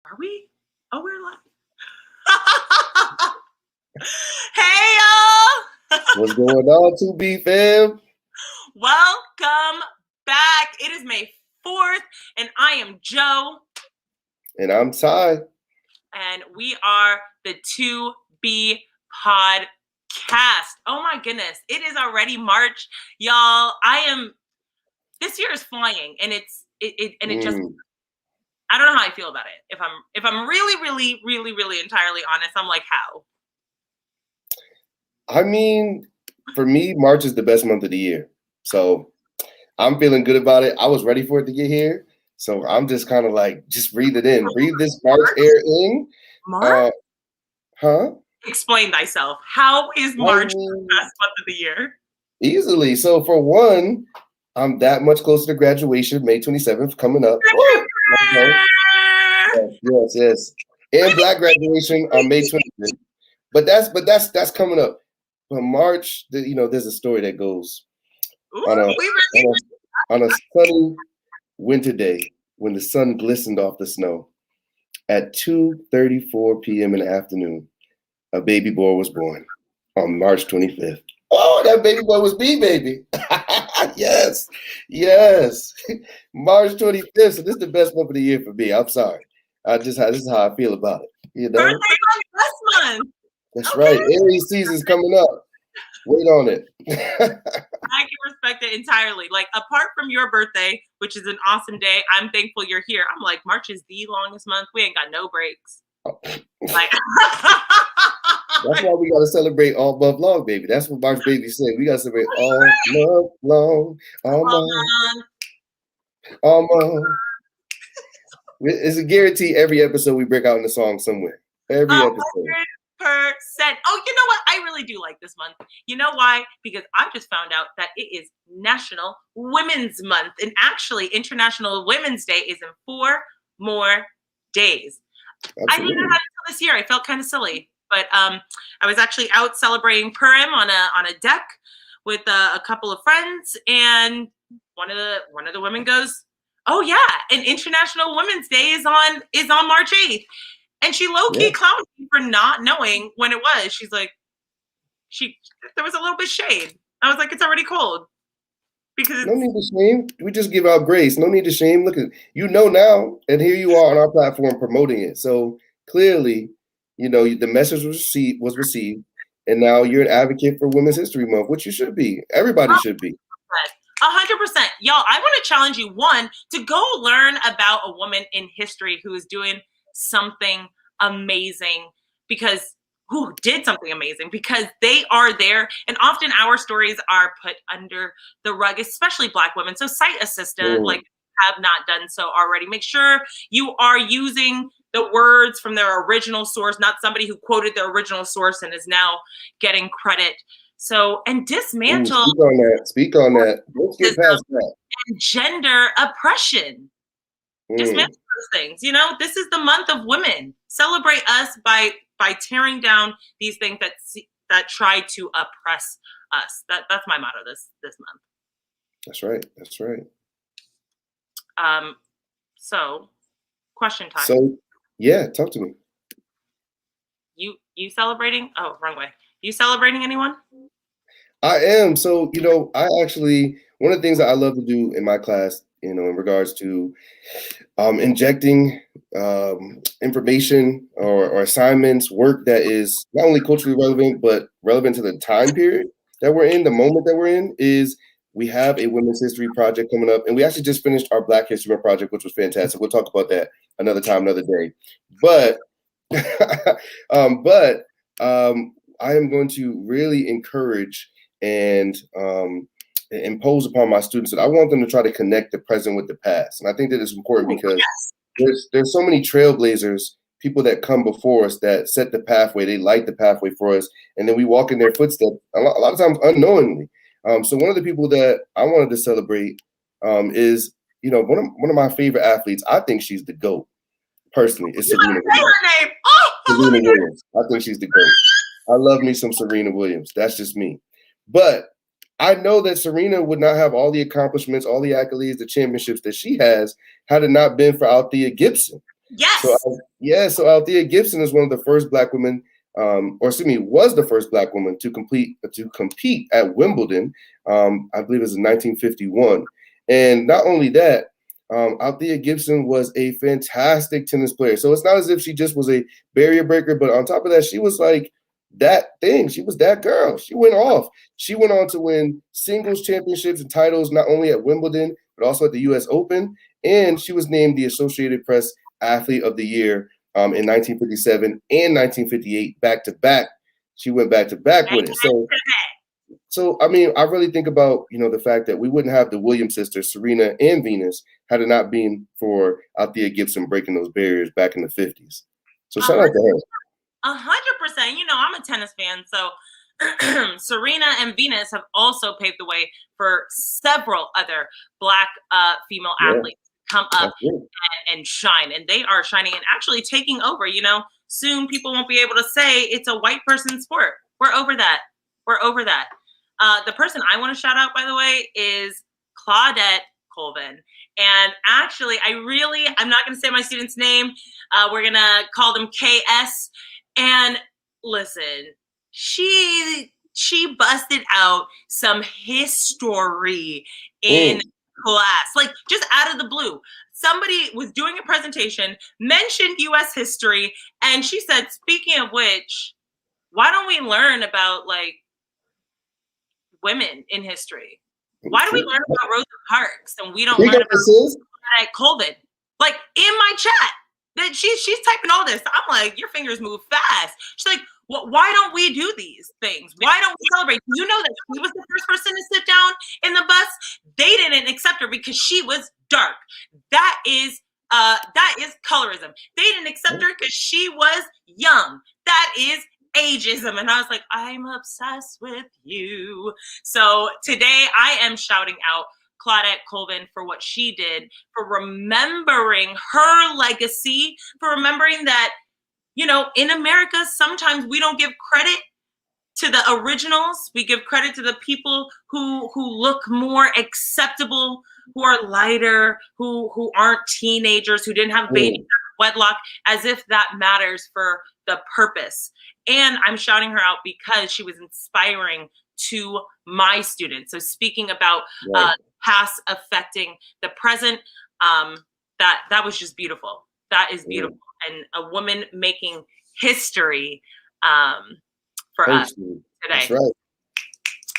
Are we? Oh, we're live. Hey, y'all. What's going on, 2B fam? Welcome back. It is May 4th, and I am Joe. And I'm Ty. And we are the 2B podcast. Oh my goodness. It is already March. Y'all, this year is flying, and it just, I don't know how I feel about it. If I'm really entirely honest, I'm like, how? I mean, for me, March is the best month of the year. So I'm feeling good about it. I was ready for it to get here. So I'm just kind of like, just breathe it in. Breathe this March air in. March? Huh? Explain thyself. How is March the best month of the year? Easily. So for one, I'm that much closer to graduation, May 27th coming up. Yes. And Black graduation on May 25th. But that's coming up. But March, there's a story that goes on a sunny winter day when the sun glistened off the snow. At 2:34 p.m. in the afternoon, a baby boy was born on March 25th. Oh, that baby boy was me, baby. Yes. March 25th. So this is the best month of the year for me. I'm sorry. This is how I feel about it. Birthday month this month. That's okay. Right. Aries season's coming up. Wait on it. I can respect it entirely. Like, apart from your birthday, which is an awesome day, I'm thankful you're here. I'm like, March is the longest month. We ain't got no breaks. Like, that's why we got to celebrate all month long, baby. That's what March baby said. We got to celebrate all month long. All month. It's a guarantee every episode we break out in a song somewhere. Every episode. 100%. Oh, you know what? I really do like this month. You know why? Because I just found out that it is National Women's Month. And actually, International Women's Day is in 4 more days. Absolutely. I didn't know that until this year. I felt kind of silly. But I was actually out celebrating Purim on a deck with a couple of friends. And one of the women goes, "Oh, yeah, and International Women's Day is on March 8th. And she low-key clowned me for not knowing when it was. She's like, there was a little bit of shade. I was like, it's already cold. Because no need to shame. We just give out grace. No need to shame. Look at now, and here you are on our platform promoting it. So clearly, the message was received, and now you're an advocate for Women's History Month, which you should be. Everybody should be. 100%. Y'all, I want to challenge you, one, to go learn about a woman in history who is doing something amazing, who did something amazing, because they are there. And often our stories are put under the rug, especially Black women. So cite a sister, like have not done so already. Make sure you are using the words from their original source, not somebody who quoted their original source and is now getting credit. So, and dismantle. Speak on that. Let's get past that. And gender oppression. Dismantle those things. This is the month of women. Celebrate us by tearing down these things that try to oppress us. That's my motto this month. That's right. So, question time. So, yeah, talk to me. You celebrating? Oh, wrong way. You celebrating anyone? I am. So, I actually, one of the things that I love to do in my class, in regards to injecting information or assignments, work that is not only culturally relevant, but relevant to the time period that we're in, the moment that we're in, is we have a Women's History Project coming up. And we actually just finished our Black History Month project, which was fantastic. We'll talk about that another time, another day. But, I am going to really encourage and impose upon my students that I want them to try to connect the present with the past. And I think that is important because there's so many trailblazers, people that come before us that set the pathway, they light the pathway for us, and then we walk in their footsteps a lot of times unknowingly. So one of the people that I wanted to celebrate is, one of my favorite athletes. I think she's the GOAT, personally. It's Serena Williams. Serena Williams. I think she's the GOAT. I love me some Serena Williams. That's just me. But I know that Serena would not have all the accomplishments, all the accolades, the championships that she has, had it not been for Althea Gibson. So Yes. so Althea Gibson is one of the first Black women, was the first Black woman to compete at Wimbledon. I believe it was in 1951. And not only that, Althea Gibson was a fantastic tennis player. So it's not as if she just was a barrier breaker, but on top of that, she was like that thing. She was that girl. She went off. She went on to win singles championships and titles, not only at Wimbledon, but also at the US Open. And she was named the Associated Press Athlete of the Year in 1957 and 1958, back to back. She went back to back with it. So I mean, I really think about, the fact that we wouldn't have the Williams sisters, Serena and Venus, had it not been for Althea Gibson breaking those barriers back in the 50s. So shout out to her. 100%. I'm a tennis fan, so Serena and Venus have also paved the way for several other Black female athletes to come up and shine, and they are shining and actually taking over. Soon people won't be able to say it's a white person sport. We're over that. The person I want to shout out, by the way, is Claudette Colvin. And actually, I'm not going to say my student's name. We're going to call them KS. And listen, she busted out some history in class, like just out of the blue. Somebody was doing a presentation, mentioned U.S. history, and she said, speaking of which, why don't we learn about like women in history? Why do we learn about Rosa Parks and we don't learn about Colvin? Like in my chat, that she's typing all this. I'm like, your fingers move fast. She's like, well, why don't we do these things? Why don't we celebrate? You know that she was the first person to sit down in the bus. They didn't accept her because she was dark. That is colorism. They didn't accept her because she was young. That is ageism. And I was like, I'm obsessed with you. So today I am shouting out Claudette Colvin for what she did, for remembering her legacy, for remembering that, in America, sometimes we don't give credit to the originals. We give credit to the people who look more acceptable, who are lighter, who aren't teenagers, who didn't have babies out of wedlock, as if that matters for the purpose. And I'm shouting her out because she was inspiring to my students. So speaking about past affecting the present, that was just beautiful. That is beautiful. And a woman making history for us today. That's right.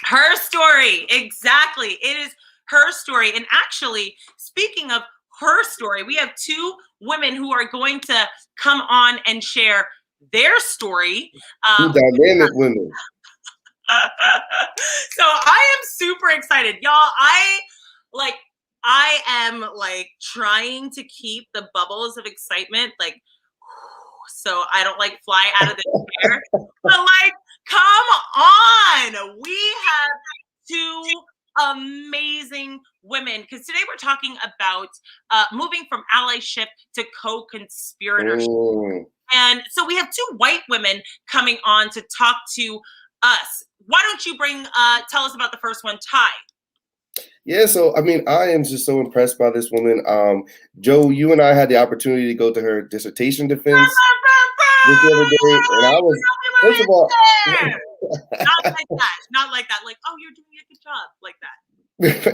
Her story, exactly. It is her story. And actually, speaking of her story, we have two women who are going to come on and share their story. Two dynamic women. So I am super excited, y'all. I am like trying to keep the bubbles of excitement, like, so I don't like fly out of the chair. But like, come on, we have two amazing women, because today we're talking about moving from allyship to co-conspiratorship. And so we have two white women coming on to talk to us. Why don't you tell us about the first one, Ty? Yeah, so I mean, I am just so impressed by this woman. Joe, you and I had the opportunity to go to her dissertation defense this other day, and I was, first of all, not like that. Like, oh, you're doing a good job, like that.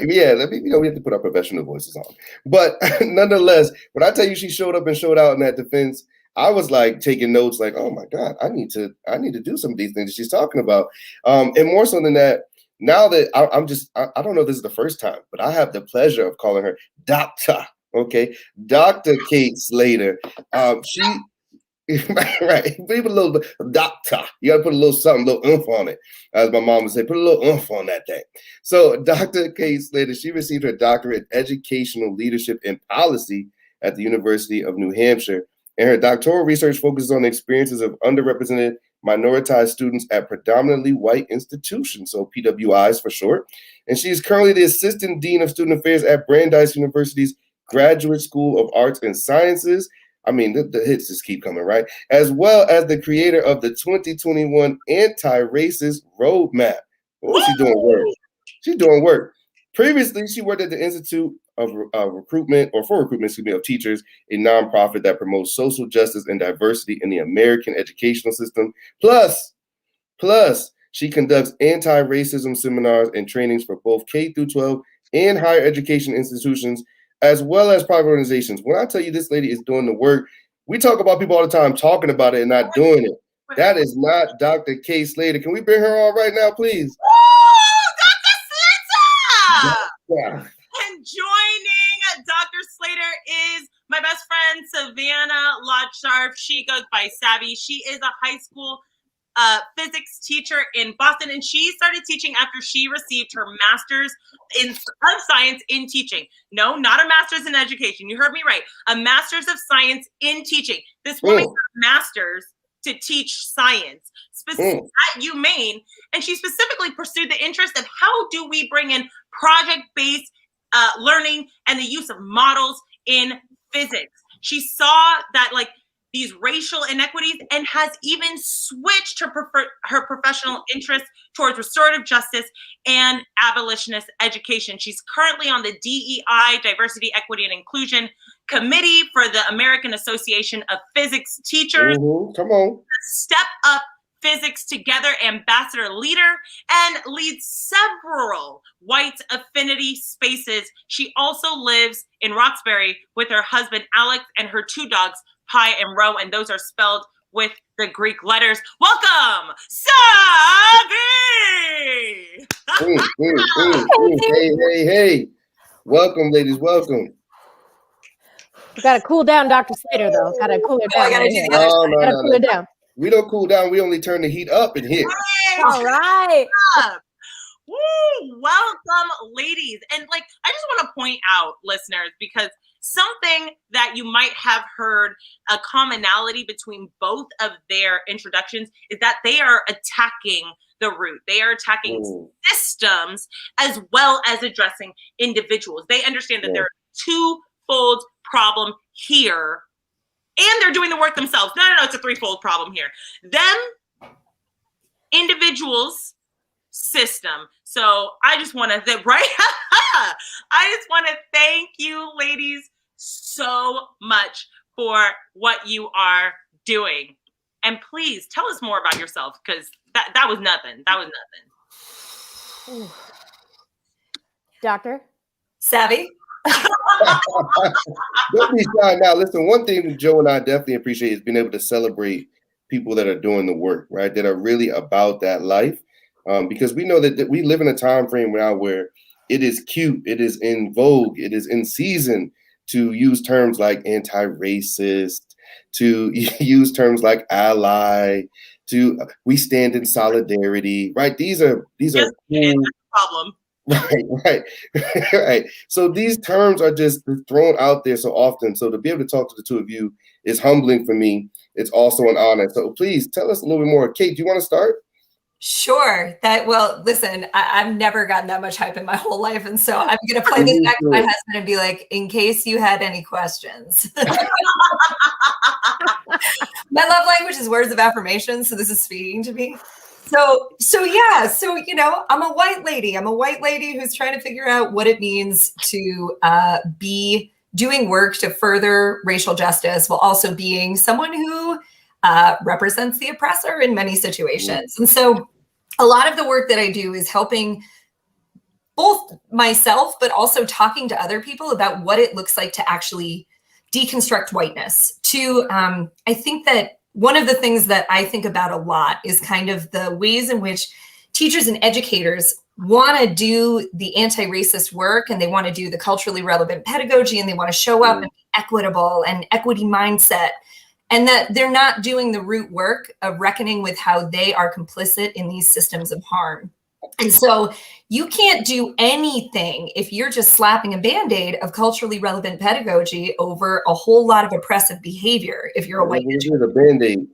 Yeah, we have to put our professional voices on. But nonetheless, when I tell you she showed up and showed out in that defense, I was like taking notes, like, oh my God, I need to do some of these things that she's talking about. And more so than that, now that I don't know if this is the first time, but I have the pleasure of calling her Doctor. Okay, Dr. Kate Slater. She right. Put a little bit, doctor. You got to put a little something, a little oomph on it. As my mom would say, put a little oomph on that thing. So Dr. Kate Slater, she received her doctorate in educational leadership and policy at the University of New Hampshire. And her doctoral research focuses on the experiences of underrepresented minoritized students at predominantly white institutions, so PWIs for short. And she is currently the Assistant Dean of Student Affairs at Brandeis University's Graduate School of Arts and Sciences. I mean, the hits just keep coming, right? As well as the creator of the 2021 Anti-Racist Roadmap. Oh, she's doing work. She's doing work. Previously, she worked at the Institute of recruitment of teachers, a nonprofit that promotes social justice and diversity in the American educational system. Plus, she conducts anti-racism seminars and trainings for both K through 12 and higher education institutions, as well as private organizations. When I tell you this lady is doing the work, we talk about people all the time talking about it and not doing it. That is not Dr. Kate Slater. Can we bring her on right now, please? Woo! Dr. Slater! Yeah. And joining Dr. Slater is my best friend, Savannah Lodge-Scharff. She goes by Savvy. She is a high school physics teacher in Boston, and she started teaching after she received her master's of science in teaching. No, not a master's in education. You heard me right. A master's of science in teaching. This woman got a master's to teach science, specifically at UMaine, and she specifically pursued the interest of how do we bring in project-based learning and the use of models in physics. She saw that these racial inequities and has even switched her professional interest towards restorative justice and abolitionist education. She's currently on the DEI, Diversity, Equity, and Inclusion Committee for the American Association of Physics Teachers. Come on. Step Up Physics Together ambassador leader, and leads several white affinity spaces. She also lives in Roxbury with her husband, Alex, and her two dogs, Pi and Ro, and those are spelled with the Greek letters. Welcome, Savvy! Hey. Welcome, ladies. Welcome. You gotta cool down, Dr. Slater, though. Gotta cool her down. No. Cool her down. We don't cool down. We only turn the heat up in here. All right. Woo! Welcome, ladies. And I just want to point out, listeners, because something that you might have heard a commonality between both of their introductions is that they are attacking the root. They are attacking systems as well as addressing individuals. They understand that there are twofold problem here, and they're doing the work themselves. No, it's a threefold problem here. Them, individuals, system. So I just want to thank you, ladies, so much for what you are doing. And please tell us more about yourself, because that was nothing. That was nothing. Ooh. Doctor? Savvy? Don't be shy now. Listen, one thing that Joe and I definitely appreciate is being able to celebrate people that are doing the work, right? That are really about that life. Because we know that we live in a time frame now where it is cute, it is in vogue, it is in season to use terms like anti-racist, to use terms like ally, to we stand in solidarity, right? These are cool. Problem. Right. So these terms are just thrown out there so often. So to be able to talk to the two of you is humbling for me. It's also an honor. So please tell us a little bit more. Kate, do you want to start? Sure. Listen, I've never gotten that much hype in my whole life. And so I'm going to play this back to my husband and be like, in case you had any questions. My love language is words of affirmation. So this is speaking to me. So I'm a white lady. I'm a white lady who's trying to figure out what it means to be doing work to further racial justice while also being someone who represents the oppressor in many situations. And so a lot of the work that I do is helping both myself, but also talking to other people about what it looks like to actually deconstruct whiteness. I think that one of the things that I think about a lot is kind of the ways in which teachers and educators want to do the anti-racist work, and they want to do the culturally relevant pedagogy, and they want to show up and be equitable and equity mindset, and that they're not doing the root work of reckoning with how they are complicit in these systems of harm. And so you can't do anything if you're just slapping a Band-Aid of culturally relevant pedagogy over a whole lot of oppressive behavior if you're a white educator. Band-Aid.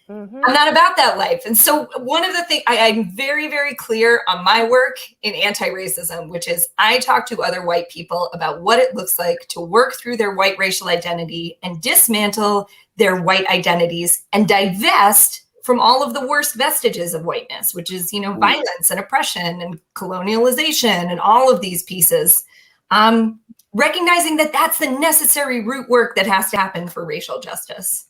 I'm not about that life. And so one of the things, I'm very, very clear on my work in anti-racism, which is I talk to other white people about what it looks like to work through their white racial identity and dismantle their white identities and divest from all of the worst vestiges of whiteness, which is, violence and oppression and colonialization and all of these pieces. And recognizing that that's the necessary root work that has to happen for racial justice.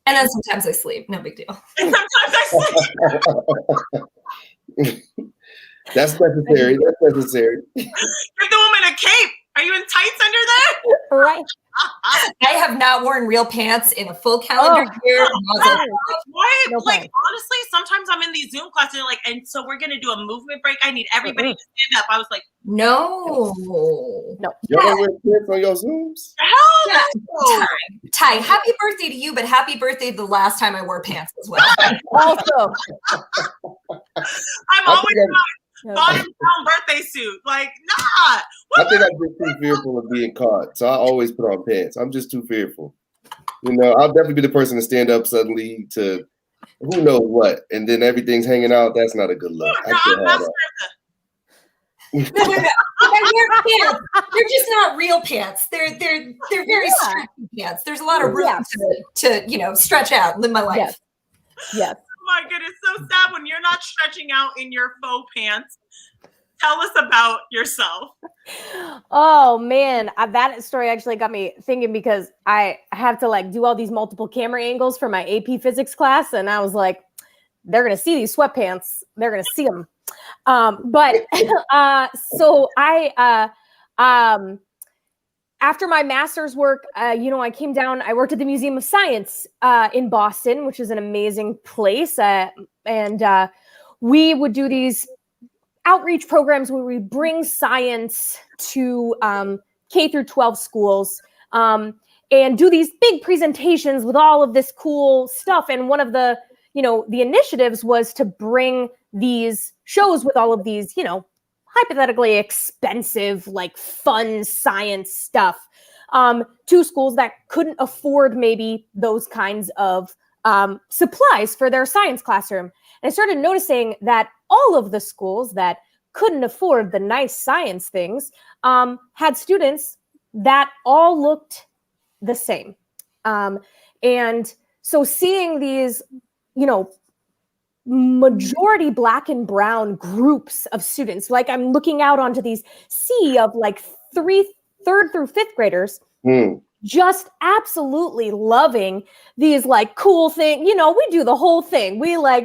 And then sometimes I sleep, no big deal. And sometimes I sleep. That's necessary. That's necessary. Give the woman a cape. Are you in tights under there? Right. I have not worn real pants in a full calendar year. What? No Like, pants. honestly, sometimes I'm in these Zoom classes, they're like, and so we're going to do a movement break. I need everybody to stand up. I was like, No. Y'all don't wear pants on your Zooms? hell no. Ty, happy birthday to you, but happy birthday the last time I wore pants as well. Also, I'm always in my bottom down birthday suit. Like, nah. I think I'm just too fearful of being caught, so I always put on pants. I'm just too fearful. You know, I'll definitely be the person to stand up suddenly to who knows what, and then everything's hanging out. That's not a good look. No, I can't I'm have not No. that. I wear pants. They're just not real pants. They're very strict pants. There's a lot of room to stretch out and live my life. yes. Oh my goodness, so sad when you're not stretching out in your faux pants. Tell us about yourself. Oh man, that story actually got me thinking because I have to like do all these multiple camera angles for my AP physics class, and I was like, they're gonna see these sweatpants. They're gonna see them. So I after my master's work, I came down. I worked at the Museum of Science in Boston, which is an amazing place, and we would do these outreach programs where we bring science to K through 12 schools and do these big presentations with all of this cool stuff. And one of the initiatives was to bring these shows with all of these, hypothetically expensive, like fun science stuff to schools that couldn't afford maybe those kinds of supplies for their science classroom. And I started noticing that all of the schools that couldn't afford the nice science things had students that all looked the same. And so seeing these, majority Black and brown groups of students, like I'm looking out onto these sea of like third through fifth graders, just absolutely loving these like cool things. We do the whole thing. We're like,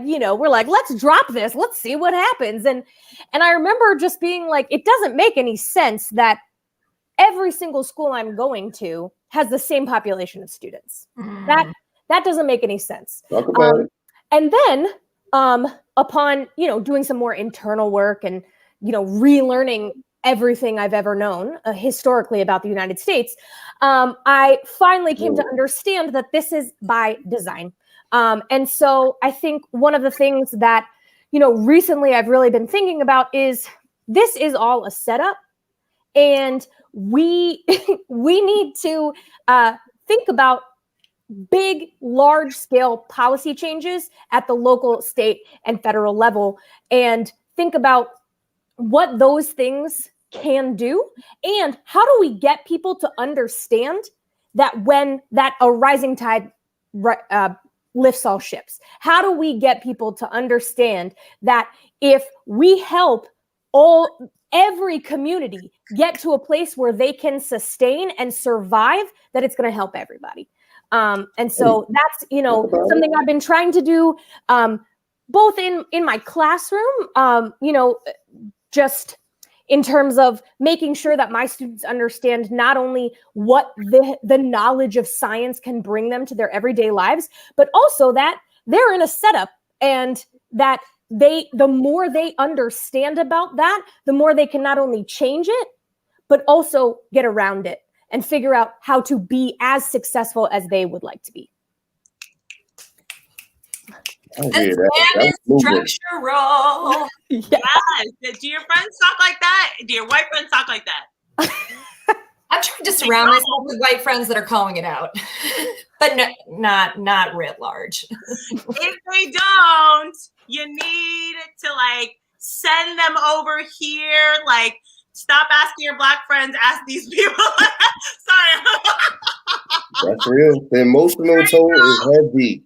let's drop this. Let's see what happens. And I remember just being like, it doesn't make any sense that every single school I'm going to has the same population of students. That doesn't make any sense. Talk about it. And then upon, doing some more internal work and, relearning everything I've ever known historically about the United States, I finally came to understand that this is by design. And so I think one of the things that, recently I've really been thinking about is this is all a setup, and we need to think about big, large-scale policy changes at the local, state, and federal level, and think about what those things can do, and how do we get people to understand that when that a rising tide lifts all ships? How do we get people to understand that if we help every community get to a place where they can sustain and survive, that it's going to help everybody? And so that's, something I've been trying to do, both in my classroom, just in terms of making sure that my students understand not only what the knowledge of science can bring them to their everyday lives, but also that they're in a setup, and that the more they understand about that, the more they can not only change it, but also get around it and figure out how to be as successful as they would like to be. This man is structural. Yes. Do your friends talk like that? Do your white friends talk like that? I'm trying to surround myself with white friends that are calling it out, but not writ large. If they don't, you need to like send them over here. Like, stop asking your Black friends, ask these people. Sorry. That's real. The emotional toll is heavy.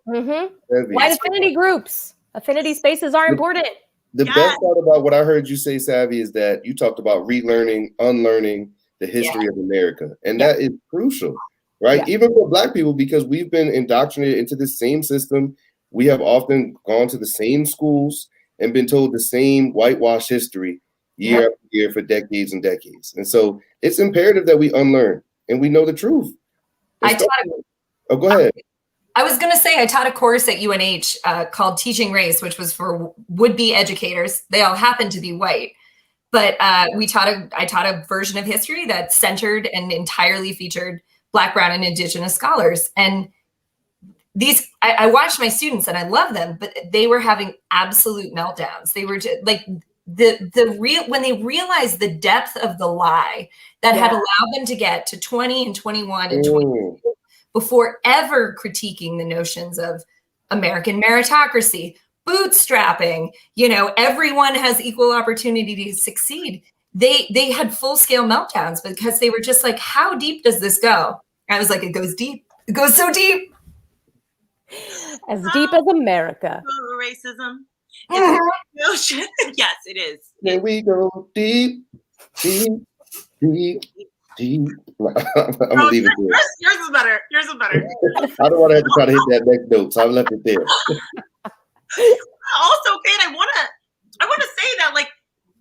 White affinity groups. Affinity spaces are important. The Yes. best part about what I heard you say, Savvy, is that you talked about relearning, unlearning the history of America. And that is crucial, right? Yeah. Even for Black people, because we've been indoctrinated into the same system. We have often gone to the same schools and been told the same whitewash history year after year for decades and decades. And so it's imperative that we unlearn and we know the truth. Oh, go ahead. I was going to say I taught a course at UNH called Teaching Race, which was for would-be educators. They all happened to be white. But I taught a version of history that centered and entirely featured Black, Brown, and Indigenous scholars. And I watched my students and I love them, but they were having absolute meltdowns. They were just like when they realized the depth of the lie that had allowed them to get to 20 and 21 and 22 before ever critiquing the notions of American meritocracy, bootstrapping, everyone has equal opportunity to succeed. They had full-scale meltdowns because they were just like, how deep does this go? I was like, it goes deep. It goes so deep. As deep as America. Racism. Yes, it is. Here we go deep, deep, deep, deep. I'm gonna leave it there. Yours is better. Yours is better. I don't want to have to try to hit that next note, so I left it there. Also, Kate, I want to say that, like,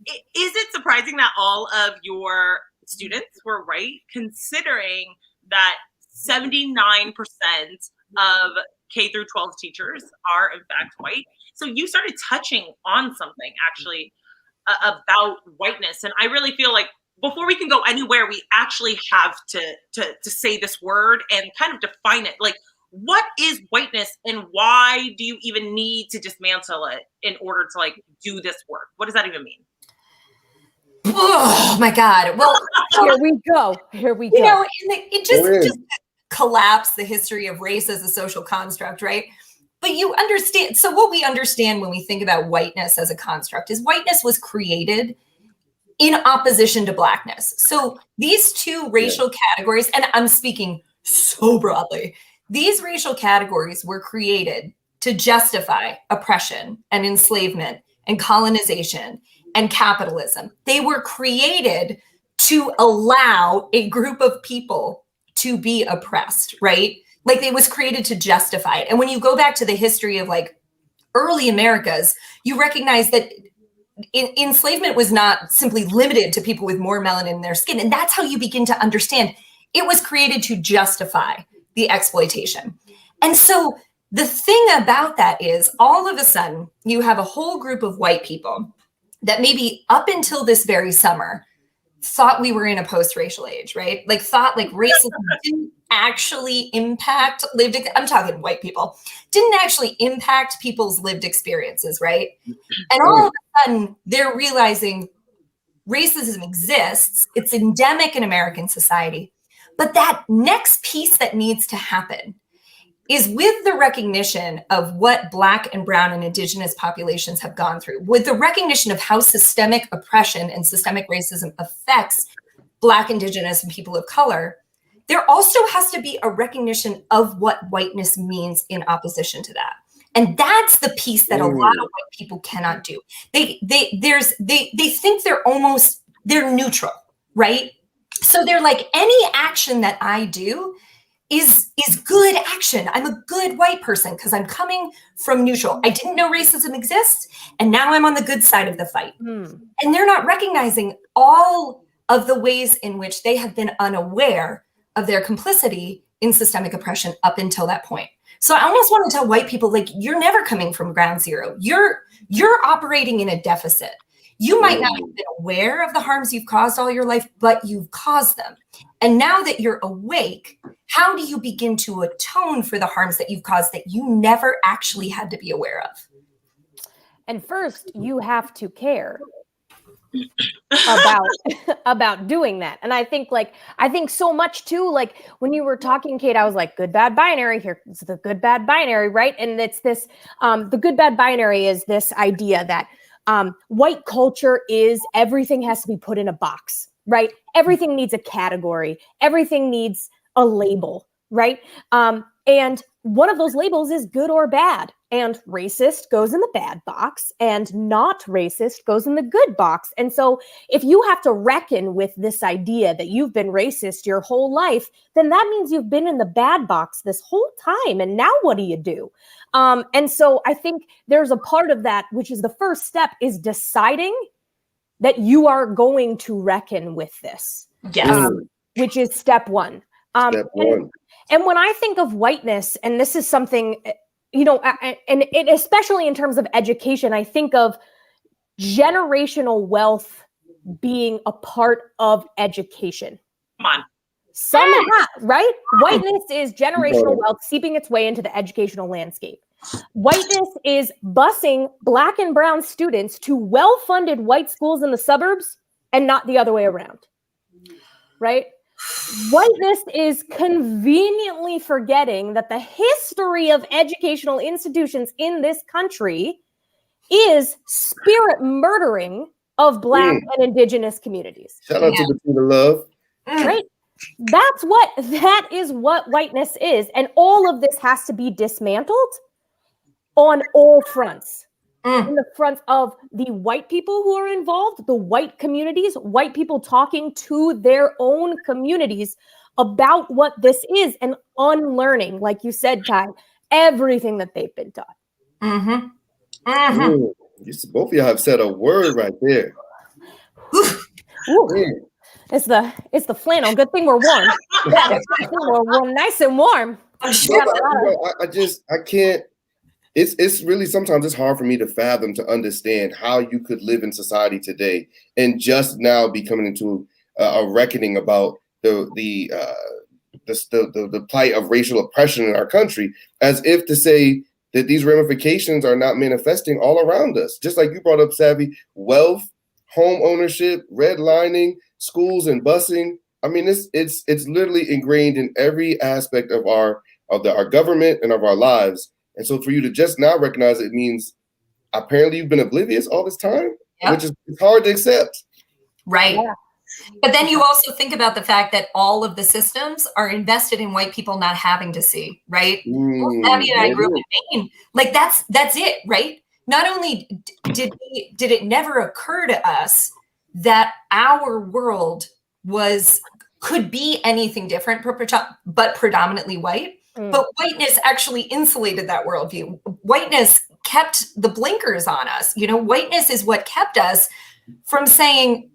is it surprising that all of your students were white, considering that 79% of K through 12 teachers are in fact white? So you started touching on something actually about whiteness, and I really feel like before we can go anywhere, we actually have to say this word and kind of define it. Like, what is whiteness, and why do you even need to dismantle it in order to like do this work? What does that even mean? Oh my God! Well, Here we go. It just collapsed the history of race as a social construct, right? But you understand. So what we understand when we think about whiteness as a construct is whiteness was created in opposition to Blackness. So these two racial categories, and I'm speaking so broadly, these racial categories were created to justify oppression and enslavement and colonization and capitalism. They were created to allow a group of people to be oppressed, right? Like, it was created to justify it. And when you go back to the history of like early Americas, you recognize that enslavement was not simply limited to people with more melanin in their skin. And that's how you begin to understand it was created to justify the exploitation. And so the thing about that is, all of a sudden, you have a whole group of white people that maybe up until this very summer thought we were in a post-racial age, right? Like, thought like racism didn't actually impact I'm talking white people, didn't actually impact people's lived experiences, right? And all of a sudden, they're realizing racism exists. It's endemic in American society. But that next piece that needs to happen is with the recognition of what Black and Brown and Indigenous populations have gone through, with the recognition of how systemic oppression and systemic racism affects Black, Indigenous, and people of color, there also has to be a recognition of what whiteness means in opposition to that. And that's the piece that a lot of white people cannot do. They think they're neutral, right? So they're like, any action that I do is good action. I'm a good white person because I'm coming from neutral. I didn't know racism exists, and now I'm on the good side of the fight. And they're not recognizing all of the ways in which they have been unaware of their complicity in systemic oppression up until that point. So I almost want to tell white people, like, you're never coming from ground zero. You're operating in a deficit. You might not have been aware of the harms you've caused all your life, but you've caused them. And now that you're awake, how do you begin to atone for the harms that you've caused that you never actually had to be aware of? And first, you have to care about doing that. And I think so much too, like when you were talking, Kate, I was like, good, bad, binary. Here's the good, bad, binary, right? And it's this, the good, bad, binary is this idea that white culture is everything has to be put in a box, right? Everything needs a category. Everything needs a label, right? And one of those labels is good or bad. And racist goes in the bad box, and not racist goes in the good box. And so if you have to reckon with this idea that you've been racist your whole life, then that means you've been in the bad box this whole time. And now what do you do? And so I think there's a part of that, which is the first step, is deciding that you are going to reckon with this. Yes. Which is step one. Step one. And when I think of whiteness, and this is something, you know, and especially in terms of education, I think of generational wealth being a part of education. Come on. Somehow, right? Whiteness is generational wealth seeping its way into the educational landscape. Whiteness is busing Black and brown students to well-funded white schools in the suburbs and not the other way around, right? Whiteness is conveniently forgetting that the history of educational institutions in this country is spirit murdering of Black and Indigenous communities. Shout out to the love. Right? That is what whiteness is. And all of this has to be dismantled on all fronts. In the front of the white people who are involved, the white communities, white people talking to their own communities about what this is, and unlearning, like you said, Ty, everything that they've been taught. Both of y'all have said a word right there. It's the flannel. Good thing we're warm. We're nice and warm. I can't. It's really, sometimes it's hard for me to fathom, to understand how you could live in society today and just now be coming into a reckoning about the plight of racial oppression in our country, as if to say that these ramifications are not manifesting all around us. Just like you brought up, Savvy, wealth, home ownership, redlining, schools and busing. I mean, it's literally ingrained in every aspect of our government and of our lives. And so for you to just now recognize it means apparently you've been oblivious all this time, which is hard to accept. Right. Yeah. But then you also think about the fact that all of the systems are invested in white people not having to see, right? Abby and I grew up in Maine. Like that's it, right? Not only did it never occur to us that our world could be anything different, but predominantly white. But whiteness actually insulated that worldview. Whiteness kept the blinkers on us. You know, whiteness is what kept us from saying,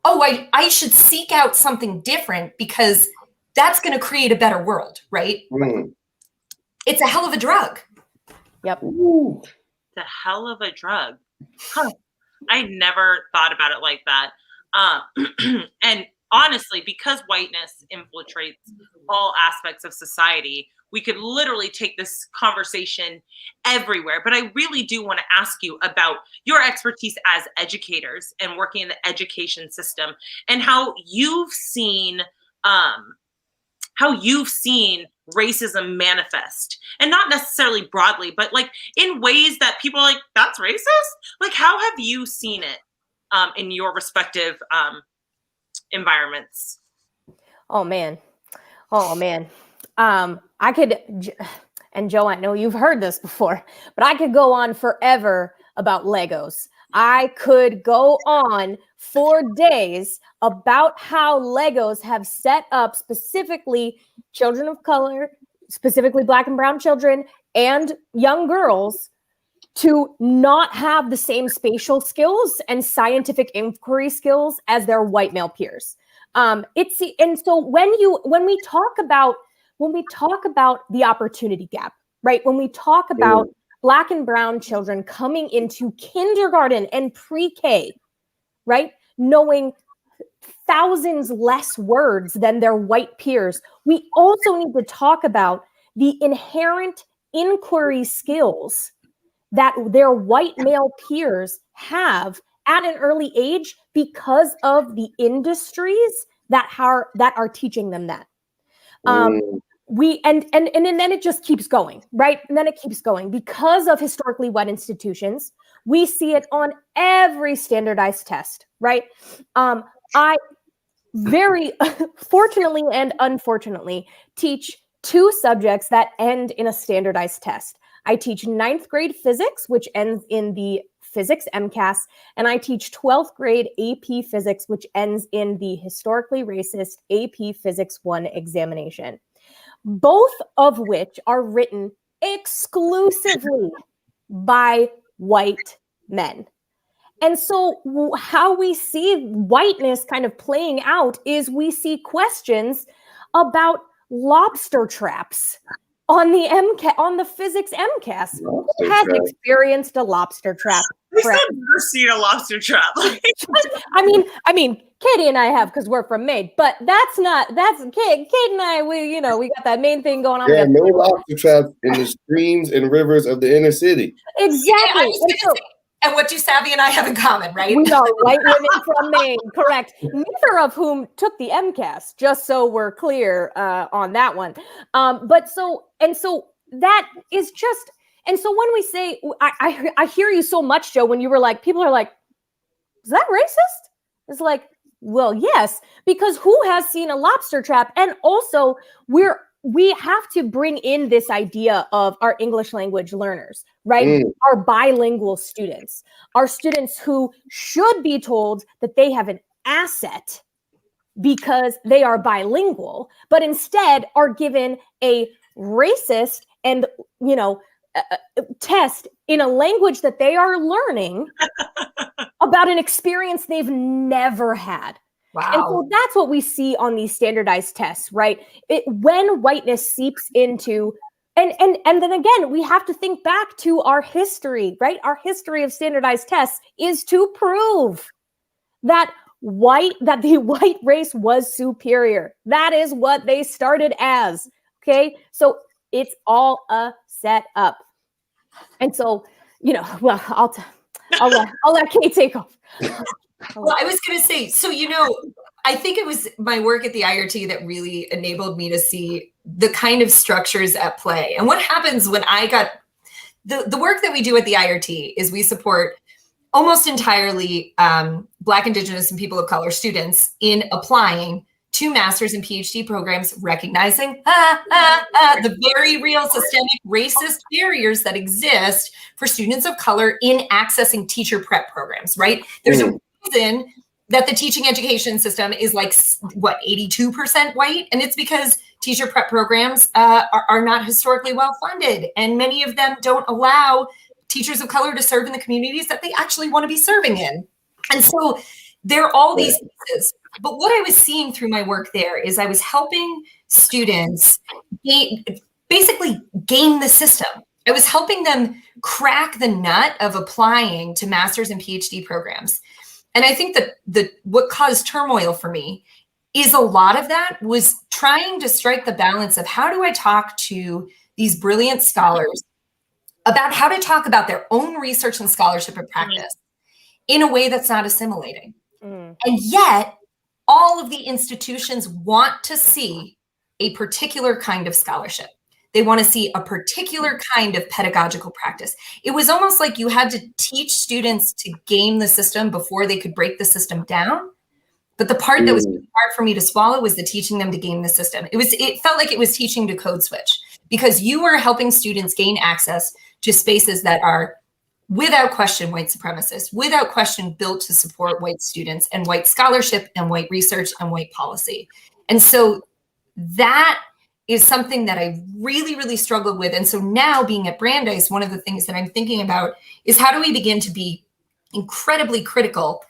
oh, I should seek out something different because that's going to create a better world, right? It's a hell of a drug. Yep. The hell of a drug. Huh. I never thought about it like that. And honestly, because whiteness infiltrates all aspects of society, we could literally take this conversation everywhere. But I really do want to ask you about your expertise as educators and working in the education system, and how you've seen racism manifest, and not necessarily broadly, but like in ways that people are like, that's racist. Like, how have you seen it in your respective environments? Oh man. I could, and Joe, I know you've heard this before, but I could go on forever about Legos. I could go on for days about how Legos have set up specifically children of color, specifically Black and brown children and young girls, to not have the same spatial skills and scientific inquiry skills as their white male peers. And so when we talk about the opportunity gap, right? When we talk about Black and brown children coming into kindergarten and pre-K, right? Knowing thousands less words than their white peers, we also need to talk about the inherent inquiry skills that their white male peers have at an early age because of the industries that are teaching them that. And then it just keeps going, right? And then it keeps going because of historically white institutions. We see it on every standardized test, right? I very fortunately and unfortunately teach 2 subjects that end in a standardized test. I teach 9th grade physics, which ends in the physics MCAS, and I teach 12th grade AP physics, which ends in the historically racist AP Physics 1 examination, both of which are written exclusively by white men. And so how we see whiteness kind of playing out is we see questions about lobster traps on the MCAS, on the physics MCAS. Who has experienced a lobster trap? I've never seen a lobster trap. I mean, Katie and I have, because we're from Maine, but that's Kate and I, we got that main thing going on. There are no lobster traps in the streams and rivers of the inner city. Exactly. And what do Savvy and I have in common, right? We are white women from Maine, correct. Neither of whom took the MCAS, just so we're clear on that one. So that is just, and so when we say, I hear you so much, Joe, when you were like, people are like, is that racist? It's like, well, yes, because who has seen a lobster trap? And also we have to bring in this idea of our English language learners, right? Our bilingual students, our students who should be told that they have an asset because they are bilingual, but instead are given a racist and, test in a language that they are learning about an experience they've never had. Wow. And so that's what we see on these standardized tests, right? When whiteness seeps into, and then again, we have to think back to our history, right? Our history of standardized tests is to prove that the white race was superior. That is what they started as. Okay, so it's all a setup. And so, well, I'll let Kate take off. Well, I was going to say, so, I think it was my work at the IRT that really enabled me to see the kind of structures at play. And what happens when I got the work that we do at the IRT is we support almost entirely Black, Indigenous, and people of color students in applying to master's and PhD programs, recognizing the very real systemic racist barriers that exist for students of color in accessing teacher prep programs, right? There's a reason that the teaching education system is 82% white. And it's because teacher prep programs are not historically well funded. And many of them don't allow teachers of color to serve in the communities that they actually want to be serving in. And so there are all these pieces. But what I was seeing through my work there is I was helping students basically game the system. I was helping them crack the nut of applying to master's and PhD programs. And I think that what caused turmoil for me is a lot of that was trying to strike the balance of how do I talk to these brilliant scholars about how to talk about their own research and scholarship and practice in a way that's not assimilating. And yet, all of the institutions want to see a particular kind of scholarship. They want to see a particular kind of pedagogical practice. It was almost like you had to teach students to game the system before they could break the system down. But the part that was really hard for me to swallow was the teaching them to game the system. It felt like it was teaching to code switch, because you were helping students gain access to spaces that are without question white supremacist, without question built to support white students and white scholarship and white research and white policy. And so that is something that I really, really struggled with. And so now being at Brandeis, one of the things that I'm thinking about is how do we begin to be incredibly critical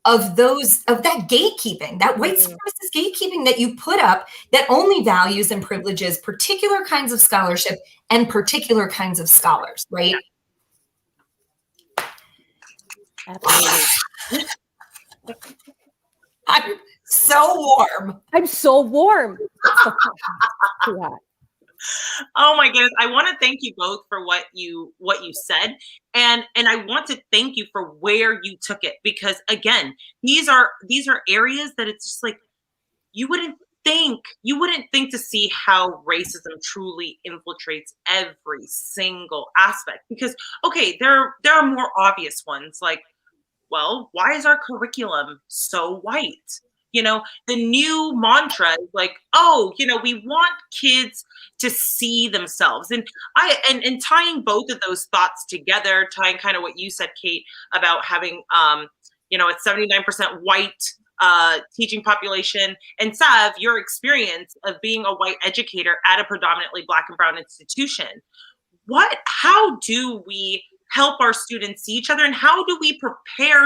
of that gatekeeping, that white supremacist gatekeeping that you put up that only values and privileges particular kinds of scholarship and particular kinds of scholars, right? Absolutely. I'm so warm. I'm so warm. Oh my goodness. I want to thank you both for what you said. And I want to thank you for where you took it, because again, these are areas that it's just like you wouldn't think to see how racism truly infiltrates every single aspect. Because okay, there are more obvious ones like, well, why is our curriculum so white? the new mantra is like, oh, we want kids to see themselves. And tying both of those thoughts together, tying kind of what you said, Kate, about having, a 79% white teaching population, and Sav, your experience of being a white educator at a predominantly Black and brown institution. How do we help our students see each other, and how do we prepare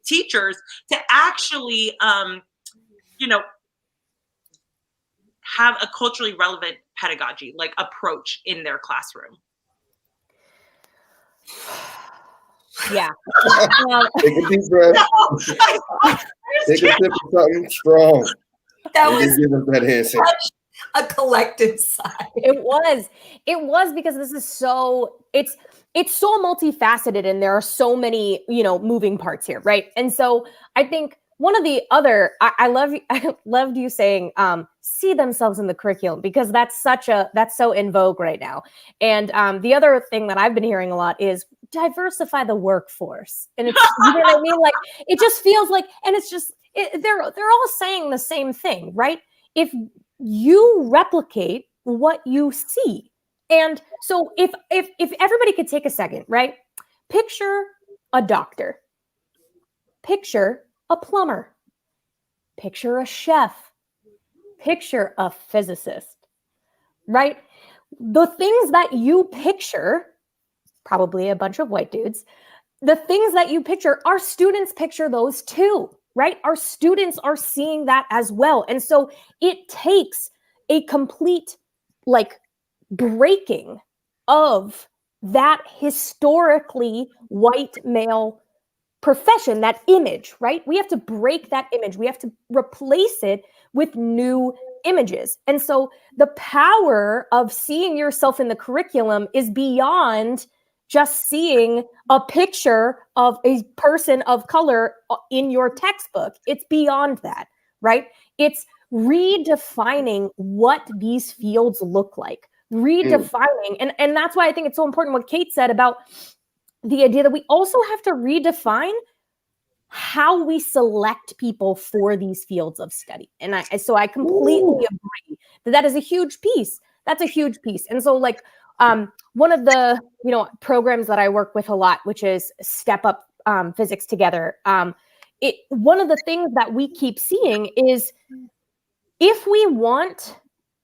teachers to actually, have a culturally relevant pedagogy, like approach in their classroom? Yeah. Take a deep breath. Take a sip of something strong. That was give us that handshake. A collective sigh. It was because this is it's so multifaceted, and there are so many, moving parts here, right? And so I think one of the other, I loved you saying, see themselves in the curriculum, because that's so in vogue right now. And the other thing that I've been hearing a lot is diversify the workforce. And it's, you know what I mean? Like, it just feels like, and it's just, they're all saying the same thing, right? If you replicate what you see. And so if everybody could take a second, right? Picture a doctor, picture a plumber, picture a chef, picture a physicist, right? The things that you picture, probably a bunch of white dudes, the things that you picture, our students picture those too, right? Our students are seeing that as well. And so it takes a complete breaking of that historically white male profession, that image, right? We have to break that image. We have to replace it with new images. And so the power of seeing yourself in the curriculum is beyond just seeing a picture of a person of color in your textbook. It's beyond that, right? It's redefining what these fields look like, redefining. And that's why I think it's so important what Kate said about the idea that we also have to redefine how we select people for these fields of study. And so I completely agree that is a huge piece. That's a huge piece. And so one of the, programs that I work with a lot, which is Step Up Physics Together. One of the things that we keep seeing is, if we want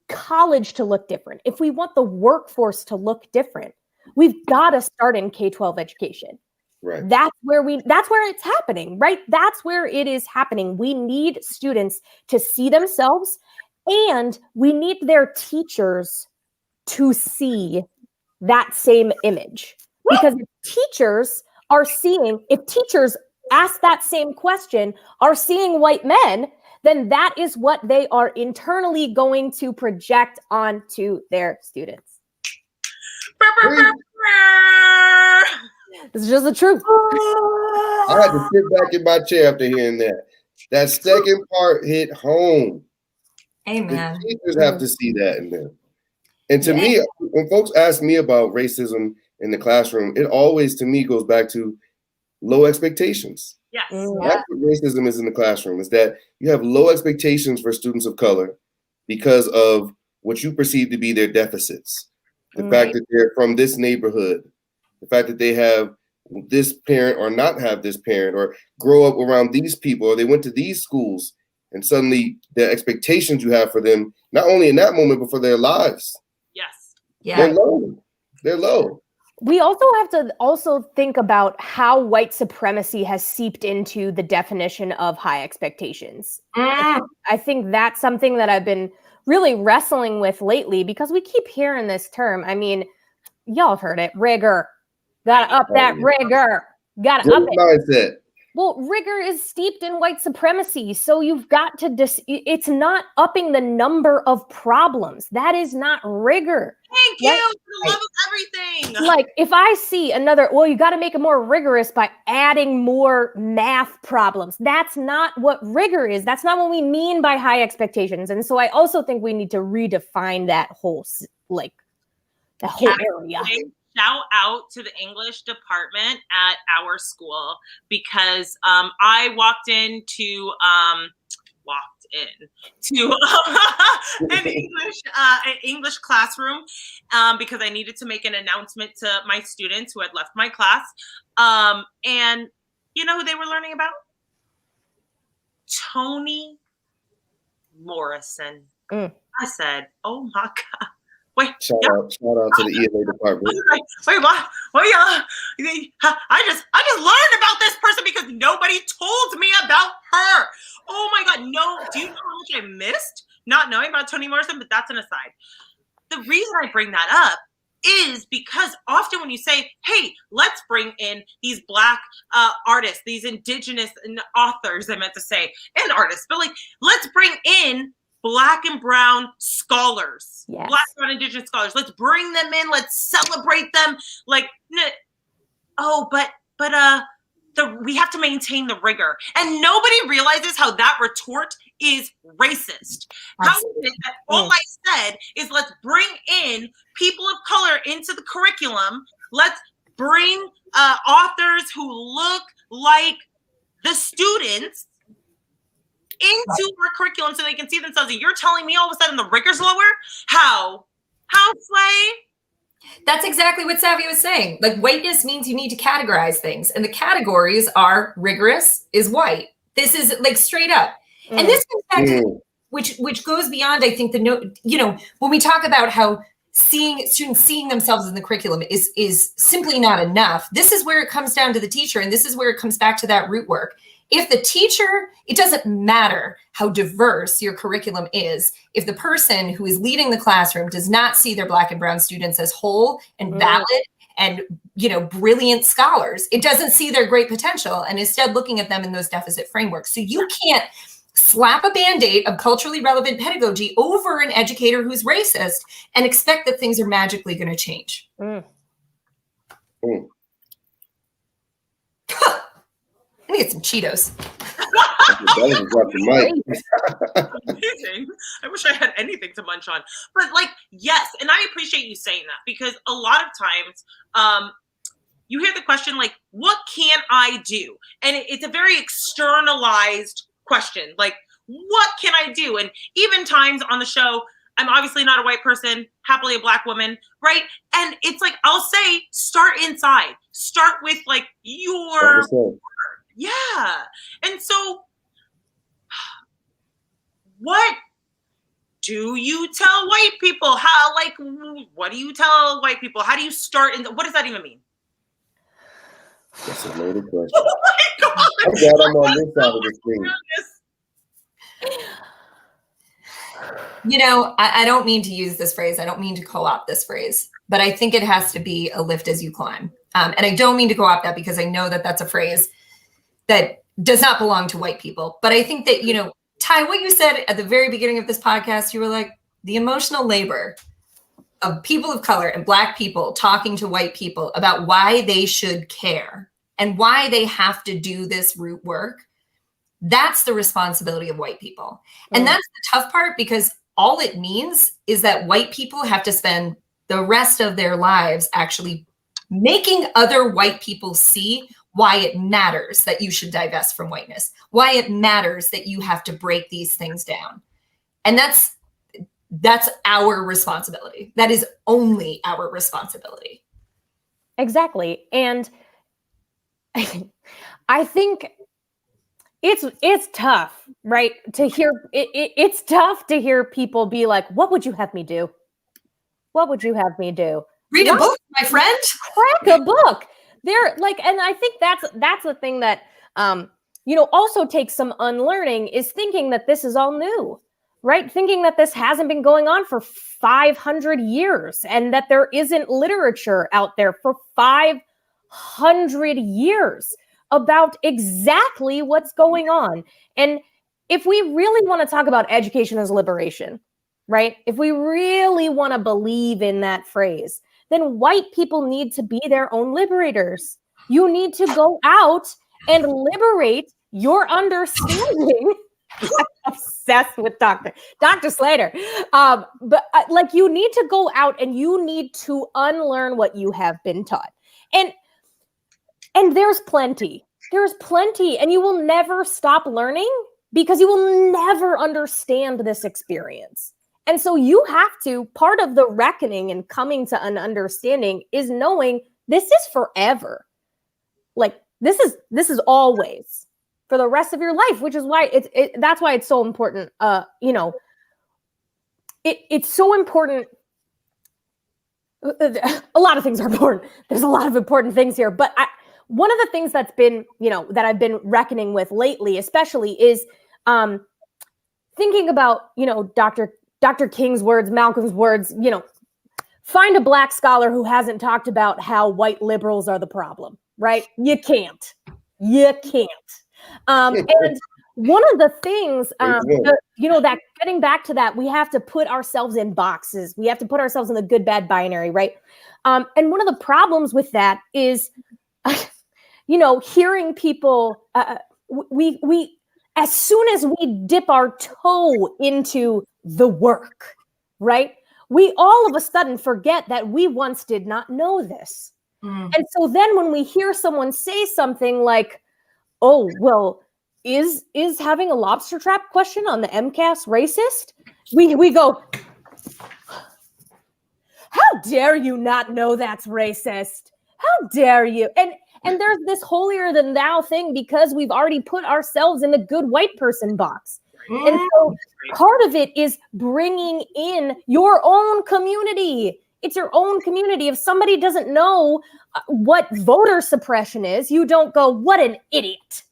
college to look different, if we want the workforce to look different, we've got to start in K-12 education. Right. That's where it's happening, right? That's where it is happening. We need students to see themselves, and we need their teachers to see that same image. Because if teachers ask that same question, are seeing white men, then that is what they are internally going to project onto their students. This is just the truth. I had to sit back in my chair after hearing that. That second part hit home. Amen. The teachers have to see that in them. And to me, when folks ask me about racism in the classroom, it always, to me, goes back to low expectations. Yes. That's what racism is in the classroom, is that you have low expectations for students of color because of what you perceive to be their deficits. The fact that they're from this neighborhood, the fact that they have this parent or not have this parent, or grow up around these people, or they went to these schools, and suddenly the expectations you have for them, not only in that moment, but for their lives. Yes. Yeah. They're low. We also have to think about how white supremacy has seeped into the definition of high expectations. I think that's something that I've been really wrestling with lately, because we keep hearing this term. I mean, y'all have heard it, rigor. Gotta up that rigor. Gotta up it. Mindset. Well, rigor is steeped in white supremacy. So you've got to, it's not upping the number of problems. That is not rigor. Thank you for the love of everything. Like, if I see you got to make it more rigorous by adding more math problems. That's not what rigor is. That's not what we mean by high expectations. And so I also think we need to redefine that whole area. Shout out to the English department at our school, because I walked into walked in to an English classroom because I needed to make an announcement to my students who had left my class. And you know who they were learning about? Toni Morrison. I said, oh my God. Wait, shout out to the ELA department. Wait, what? I just learned about this person because nobody told me about her. Oh my God, no. Do you know how much I missed not knowing about Toni Morrison? But that's an aside. The reason I bring that up is because often when you say, hey, let's bring in these Black artists, these Indigenous authors, I meant to say, and artists, but like, let's bring in Black and brown scholars, yes. Black and brown Indigenous scholars. Let's bring them in. Let's celebrate them. Like, we have to maintain the rigor. And nobody realizes how that retort is racist. How is it that all I said is let's bring in people of color into the curriculum. Let's bring authors who look like the students into our curriculum so they can see themselves. And you're telling me all of a sudden the rigor's lower? How, Slay? That's exactly what Savvy was saying. Like, whiteness means you need to categorize things. And the categories are rigorous is white. This is like straight up. And this comes back to, which goes beyond, I think, when we talk about how students seeing themselves in the curriculum is simply not enough. This is where it comes down to the teacher. And this is where it comes back to that root work. If the teacher, it doesn't matter how diverse your curriculum is, if the person who is leading the classroom does not see their Black and brown students as whole and valid and, brilliant scholars, it doesn't see their great potential and instead looking at them in those deficit frameworks. So you can't slap a Band-Aid of culturally relevant pedagogy over an educator who's racist and expect that things are magically going to change. I need some Cheetos. Amazing. I wish I had anything to munch on. But yes, and I appreciate you saying that because a lot of times you hear the question what can I do? And it's a very externalized question. Like, what can I do? And even times on the show, I'm obviously not a white person, happily a Black woman, right? And it's I'll say, start inside. Start with your... Yeah. And so what do you tell white people? What do you tell white people? How do you start? What does that even mean? That's a loaded question. Oh my God. I'm glad I'm on this side of the screen. I don't mean to use this phrase. I don't mean to co-opt this phrase, but I think it has to be a lift as you climb. And I don't mean to co-opt that because I know that that's a phrase that does not belong to white people. But I think that, Ty, what you said at the very beginning of this podcast, you were like, the emotional labor of people of color and Black people talking to white people about why they should care and why they have to do this root work. That's the responsibility of white people. And that's the tough part because all it means is that white people have to spend the rest of their lives actually making other white people see why it matters that you should divest from whiteness, why it matters that you have to break these things down. And that's our responsibility. That is only our responsibility. Exactly. And I think it's tough, right? To hear it's tough to hear people be like, what would you have me do? What would you have me do? Read a book, my friend. Crack a book. They're and I think that's the thing that also takes some unlearning is thinking that this is all new, right? Thinking that this hasn't been going on for 500 years and that there isn't literature out there for 500 years about exactly what's going on. And if we really want to talk about education as liberation, right? If we really want to believe in that phrase, then white people need to be their own liberators. You need to go out and liberate your understanding. I'm obsessed with Dr. Slater. But you need to go out and you need to unlearn what you have been taught. And there's plenty. And you will never stop learning because you will never understand this experience. And so you have to, part of the reckoning and coming to an understanding is knowing this is forever. Like this is always for the rest of your life, which is why that's why it's so important. You know, it's so important. A lot of things are important. There's a lot of important things here, but one of the things that's been, you know, that I've been reckoning with lately, especially, is thinking about, you know, Dr. King's words, Malcolm's words, you know, find a Black scholar who hasn't talked about how white liberals are the problem, right? You can't. And one of the things, you know, that getting back to that, we have to put ourselves in boxes. We have to put ourselves in the good, bad binary, right? And one of the problems with that is, you know, hearing people, we as soon as we dip our toe into the work, right? We all of a sudden forget that we once did not know this. And so then when we hear someone say something like, oh, well, is having a lobster trap question on the MCAS racist? We go, how dare you not know that's racist? How dare you? And there's this holier than thou thing because we've already put ourselves in the good white person box. And so part of it is bringing in your own community. It's your own community. If somebody doesn't know what voter suppression is, you don't go, what an idiot.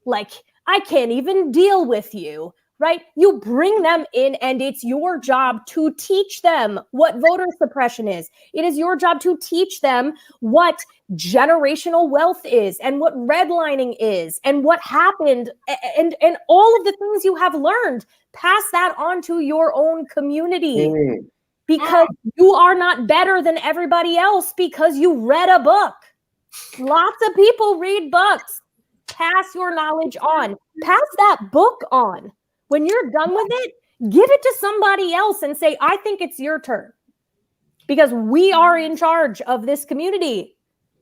Like, I can't even deal with you, right? You bring them in, and it's your job to teach them what voter suppression is. It is your job to teach them what generational wealth is and what redlining is and what happened and all of the things you have learned. Pass that on to your own community because you are not better than everybody else because you read a book. Lots of people read books. Pass your knowledge on. Pass that book on. When you're done with it, give it to somebody else and say, I think it's your turn. Because we are in charge of this community.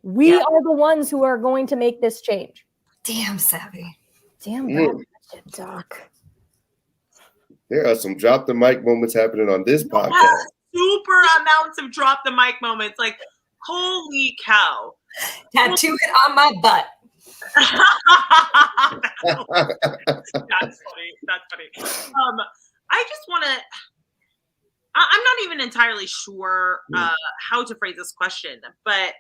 We are the ones who are going to make this change. Damn, Savvy. Damn, Doc. There are some drop the mic moments happening on this podcast. Super amounts of drop the mic moments. Like, holy cow. Tattoo it on my butt. That's funny. I just want to, I'm not even entirely sure how to phrase this question, but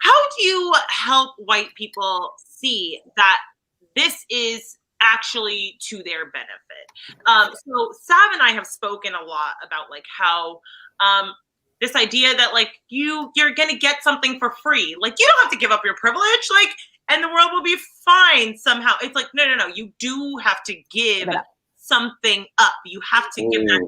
how do you help white people see that this is actually to their benefit? So Sav and I have spoken a lot about like how this idea that like you're going to get something for free. Like you don't have to give up your privilege. Like, and the world will be fine somehow. It's like, no. You do have to give something up. You have to give that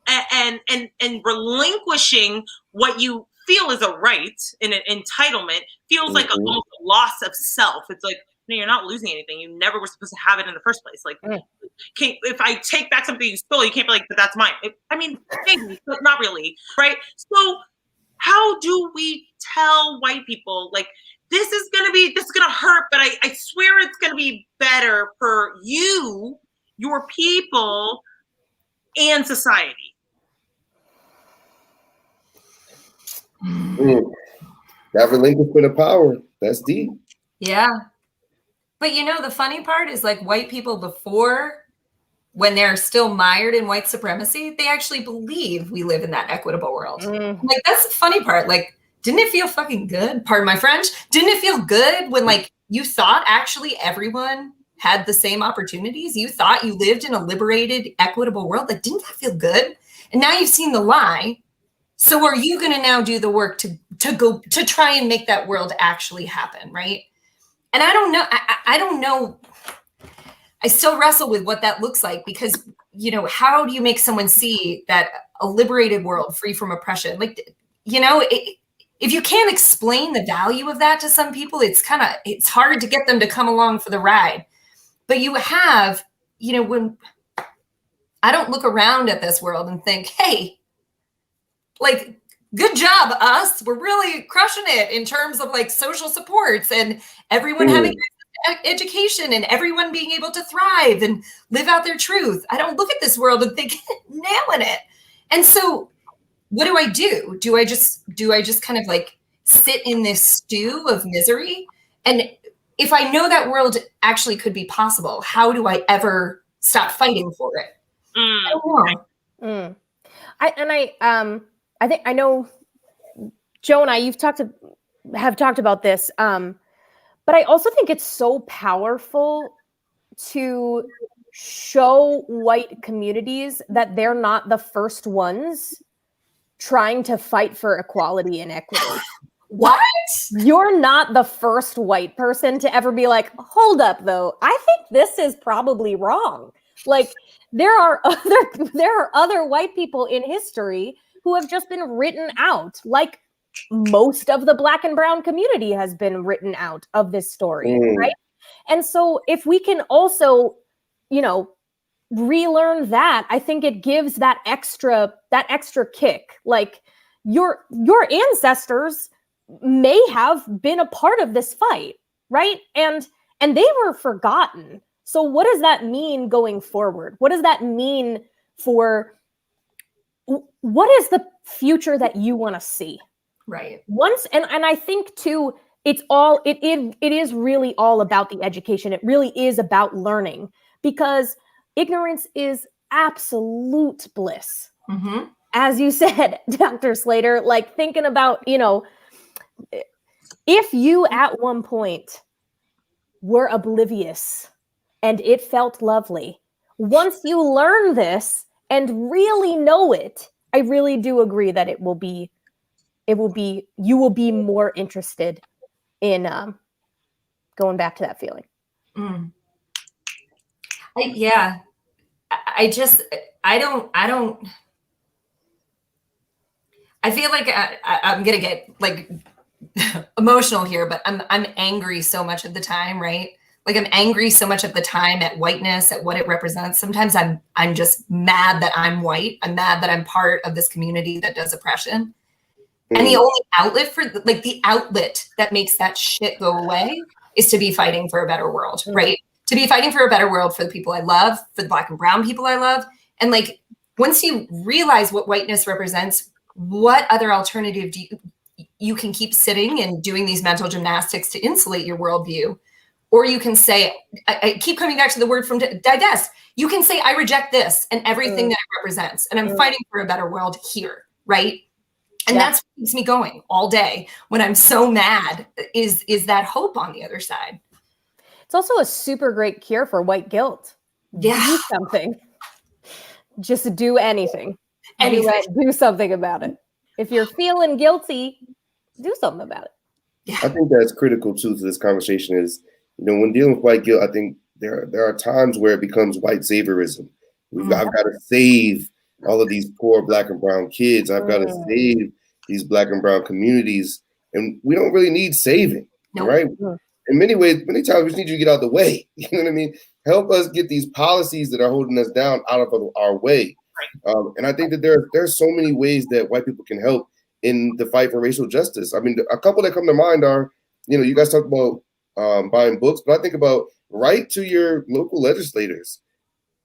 up. And relinquishing what you feel is a right in an entitlement feels like almost a loss of self. It's like, no, you're not losing anything. You never were supposed to have it in the first place. Like, if I take back something you stole, you can't be like, but that's mine. Maybe, but not really, right? So how do we tell white people, like, this is going to hurt, but I swear it's going to be better for you, your people, and society? That relinquishment of power, that's deep. Yeah. But you know, the funny part is like white people before, when they're still mired in white supremacy, they actually believe we live in that equitable world. Like, that's the funny part. Like, didn't it feel fucking good? Pardon my French. Didn't it feel good when like you thought actually everyone had the same opportunities? You thought you lived in a liberated, equitable world? Like, didn't that feel good? And now you've seen the lie. So are you going to now do the work to go to try and make that world actually happen, right? And I don't know. I don't know. I still wrestle with what that looks like because, you know, how do you make someone see that a liberated world free from oppression? Like, you know, if you can't explain the value of that to some people, it's hard to get them to come along for the ride. But you have, you know, when I don't look around at this world and think, hey, like, good job, us. We're really crushing it in terms of like social supports and everyone having education and everyone being able to thrive and live out their truth. I don't look at this world and think nailing it. And so what do? Do I just kind of like sit in this stew of misery? And if I know that world actually could be possible, how do I ever stop fighting for it? I don't know. I think I know Joe and I, have talked about this. But I also think it's so powerful to show white communities that they're not the first ones trying to fight for equality and equity. What? You're not the first white person to ever be like, hold up though, I think this is probably wrong. Like there are other white people in history who have just been written out. Like most of the Black and brown community has been written out of this story, right? And so if we can also, relearn that, I think it gives that extra kick. Like your ancestors may have been a part of this fight, right? And they were forgotten. So what does that mean going forward? What does that mean for what is the future that you want to see? Right. And I think too, it is really all about the education. It really is about learning, because ignorance is absolute bliss. Mm-hmm. As you said, Dr. Slater, like thinking about, if you at one point were oblivious and it felt lovely, once you learn this and really know it, I really do agree that you will be more interested in going back to that feeling. I feel like I'm gonna get like emotional here, but I'm angry so much of the time, right? Like I'm angry so much of the time at whiteness, at what it represents. Sometimes I'm just mad that I'm white. I'm mad that I'm part of this community that does oppression. And the only outlet the outlet that makes that shit go away is to be fighting for a better world, right? To be fighting for a better world for the people I love, for the Black and brown people I love. And like, once you realize what whiteness represents, what other alternative do you can keep sitting and doing these mental gymnastics to insulate your worldview. Or you can say, I keep coming back to the word from divest. You can say, I reject this and everything that it represents. And I'm fighting for a better world here, right? And that's what keeps me going all day when I'm so mad is that hope on the other side. It's also a super great cure for white guilt. Yeah. Do something. Just do anything. Do something about it. If you're feeling guilty, do something about it. Yeah. I think that's critical too to this conversation is, when dealing with white guilt, I think there are times where it becomes white saviorism. I've got to save all of these poor Black and brown kids. I've got to save these Black and brown communities. And we don't really need saving, right? In many ways, many times we just need you to get out of the way. You know what I mean? Help us get these policies that are holding us down out of our way. And I think that there are so many ways that white people can help in the fight for racial justice. I mean, a couple that come to mind are, you guys talk about buying books, but I think about write to your local legislators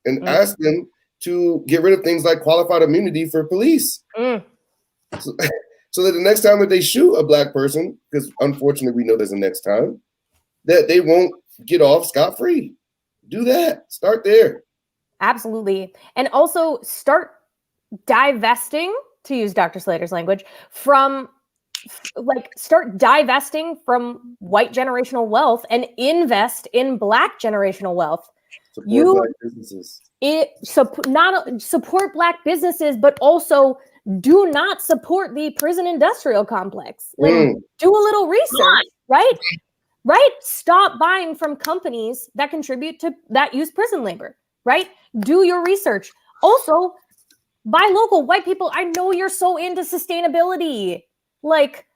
and ask them to get rid of things like qualified immunity for police. So that the next time that they shoot a Black person, because unfortunately we know there's a next time, that they won't get off scot-free. Do that. Start there. Absolutely. And also start divesting, to use Dr. Slater's language, start divesting from white generational wealth and invest in Black generational wealth. Support Black businesses. Not support Black businesses, but also do not support the prison industrial complex. Do a little research, right? Right? Stop buying from companies that contribute to that use prison labor, right? Do your research. Also, buy local. White people, I know you're so into sustainability. Like,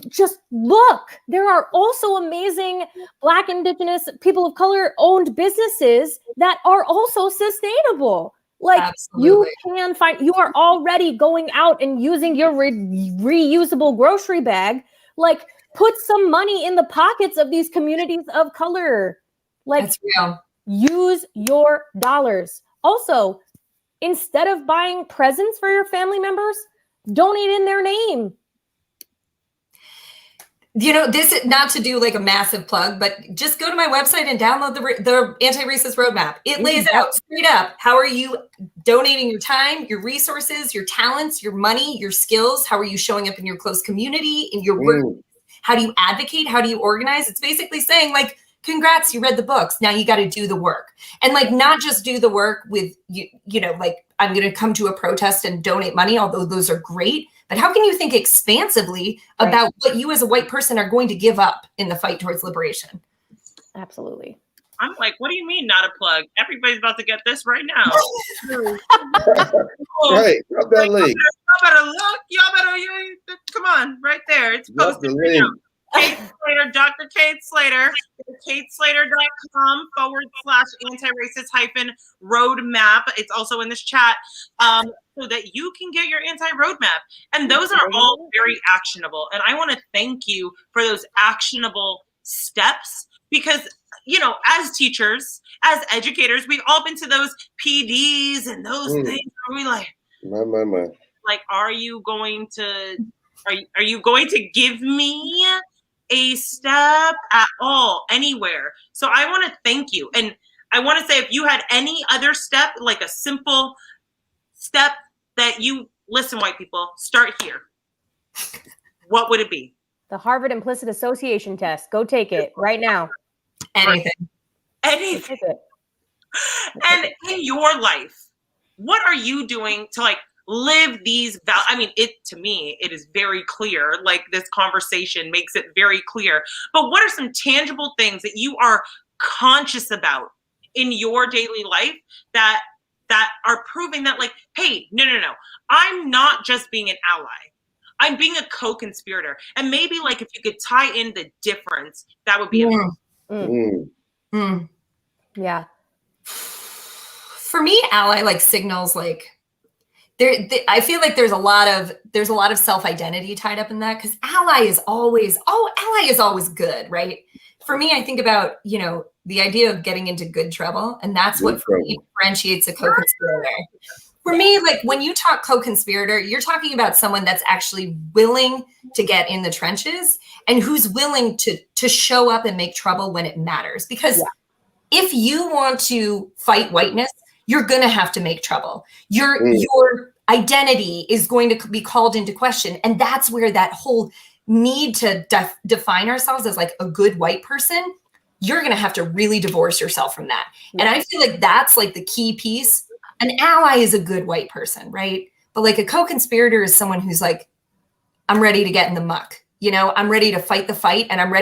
just look. There are also amazing Black, Indigenous, people of color owned businesses that are also sustainable. Like, absolutely. You are already going out and using your reusable grocery bag. Like, put some money in the pockets of these communities of color. Like, that's real. use your dollars. Also, instead of buying presents for your family members, donate in their name. You know, this is not to do like a massive plug, but just go to my website and download the anti-racist roadmap. It lays out straight up, how are you donating your time, your resources, your talents, your money, your skills? How are you showing up in your close community, in your work? How do you advocate? How do you organize? It's basically saying like, congrats, you read the books. Now you got to do the work. And like, not just do the work with, you know, like I'm going to come to a protest and donate money, although those are great. But how can you think expansively about what you as a white person are going to give up in the fight towards liberation? Absolutely. I'm like, what do you mean not a plug? Everybody's about to get this right now. Right, drop that link. Y'all better look. Come on, right there. It's posted right now. Kate Slater, Dr. Kate Slater, kateslater.com/anti-racist-roadmap. It's also in this chat, so that you can get your anti-roadmap. And those are all very actionable. And I want to thank you for those actionable steps because, you know, as teachers, as educators, we've all been to those PDs and those things where we like, like, are you going to give me a step at all anywhere? So I want to thank you. And I want to say, if you had any other step, like a simple step that you, listen, white people, start here, what would it be? The Harvard Implicit Association test. Go take it right now. Anything. And in your life, what are you doing to like live these values? I mean, to me, it is very clear. Like, this conversation makes it very clear. But what are some tangible things that you are conscious about in your daily life that are proving that, like, hey, no, I'm not just being an ally. I'm being a co-conspirator. And maybe, like, if you could tie in the difference, that would be amazing. Yeah. For me, ally like signals like I feel like there's a lot of self-identity tied up in that, because ally is always good, right? For me, I think about, you know, the idea of getting into good trouble, and that's what for me differentiates a co-conspirator. For me, like when you talk co-conspirator, you're talking about someone that's actually willing to get in the trenches and who's willing to show up and make trouble when it matters. Because if you want to fight whiteness, you're going to have to make trouble. Your identity is going to be called into question. And that's where that whole need to define ourselves as like a good white person, you're going to have to really divorce yourself from that. And I feel like that's like the key piece. An ally is a good white person, right? But like a co-conspirator is someone who's like, I'm ready to get in the muck. You know, I'm ready to fight the fight, and I'm